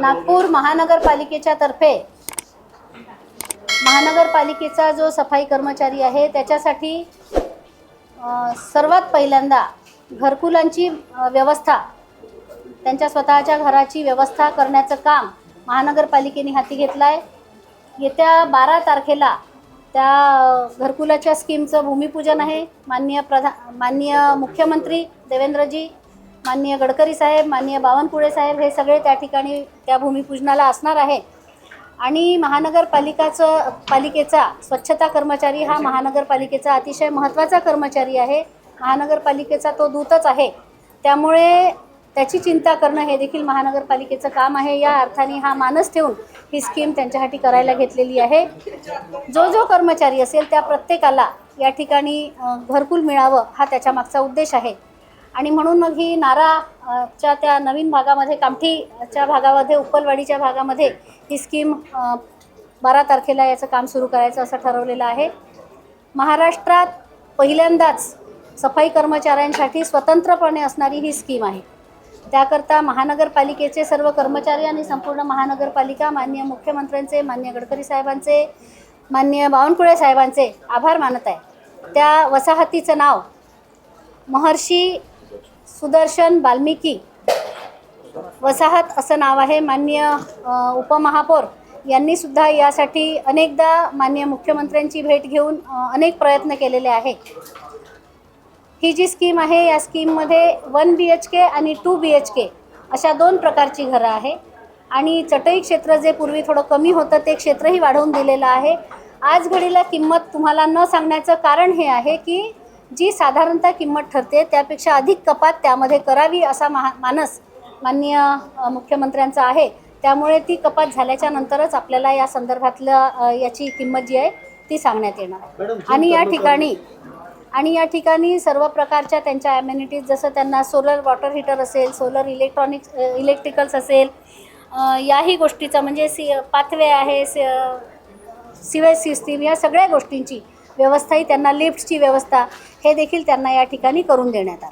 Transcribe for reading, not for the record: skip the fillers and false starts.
नागपूर महानगरपालिकेच्या तर्फे महानगरपालिकेचा जो सफाई कर्मचारी आहे त्याच्यासाठी सर्वात पहिल्यांदा घरकुलांची व्यवस्था, त्यांच्या स्वतःच्या घराची व्यवस्था करण्याचं काम महानगरपालिकेने हाती घेतलं आहे। येत्या 12 तारखेला त्या घरकुलाच्या स्कीमचं भूमिपूजन आहे। माननीय मुख्यमंत्री देवेंद्रजी, माननीय गडकरी साहेब, माननीय बावनकुळे साहेब हे सगळे त्या ठिकाणी त्या भूमिपूजनाला असणार आहे। आणि पालिकेचा स्वच्छता कर्मचारी हा महानगरपालिकेचा अतिशय महत्त्वाचा कर्मचारी आहे। महानगरपालिकेचा तो दूतच आहे, त्यामुळे त्याची चिंता करणं हे देखील महानगरपालिकेचं काम आहे। या अर्थाने हा मानस ठेवून ही स्कीम त्यांच्यासाठी करायला घेतलेली आहे। जो कर्मचारी असेल त्या प्रत्येकाला या ठिकाणी घरकुल मिळावं हा त्याच्या मागचा उद्देश आहे। आणि म्हणून मग ही नाराच्या त्या नवीन भागामध्ये, कामठीच्या भागामध्ये, उप्पलवाडीच्या भागामध्ये ही स्कीम 12 तारखेला याचं काम सुरू करायचं असं ठरवलेलं आहे। महाराष्ट्रात पहिल्यांदाच सफाई कर्मचाऱ्यांसाठी स्वतंत्रपणे असणारी ही स्कीम आहे। त्याकरता महानगरपालिकेचे सर्व कर्मचारी आणि संपूर्ण महानगरपालिका माननीय मुख्यमंत्र्यांचे, माननीय गडकरी साहेबांचे, माननीय बावनकुळे साहेबांचे आभार मानत आहे। त्या वसाहतीचं नाव महर्षी सुदर्शन वाल्मिकी वसाहत असं नाव आहे। माननीय उपमहापौर यांनी सुद्धा यासाठी अनेकदा माननीय मुख्यमंत्र्यांची भेट घेऊन अनेक प्रयत्न केलेले आहे। ही जी स्कीम आहे या स्कीममध्ये 1 BHK आणि 2 BHK अशा 2 प्रकारची घरं आहे। आणि चटई क्षेत्र जे पूर्वी थोडं कमी होतं ते क्षेत्रही वाढवून दिलेलं आहे। आज घडीला किंमत तुम्हाला न सांगण्याचं कारण हे आहे की जी साधारणतः किंमत ठरते त्यापेक्षा अधिक कपात त्यामध्ये करावी असा मानस माननीय मुख्यमंत्र्यांचा आहे। त्यामुळे ती कपात झाल्याच्या नंतरच आपल्याला या संदर्भातलं याची किंमत जी आहे ती सांगण्यात येणार। आणि या ठिकाणी सर्व प्रकारच्या त्यांच्या ॲम्युनिटीज, जसं त्यांना सोलर वॉटर हीटर असेल, सोलर इलेक्ट्रिकल्स असेल, याही गोष्टीचा म्हणजे पाथवे आहे, सिवेज सिस्टीम, या सगळ्या गोष्टींची व्यवस्थाही त्यांना, लिफ्टची व्यवस्था हे देखील त्यांना या ठिकाणी करून देण्यात आलं।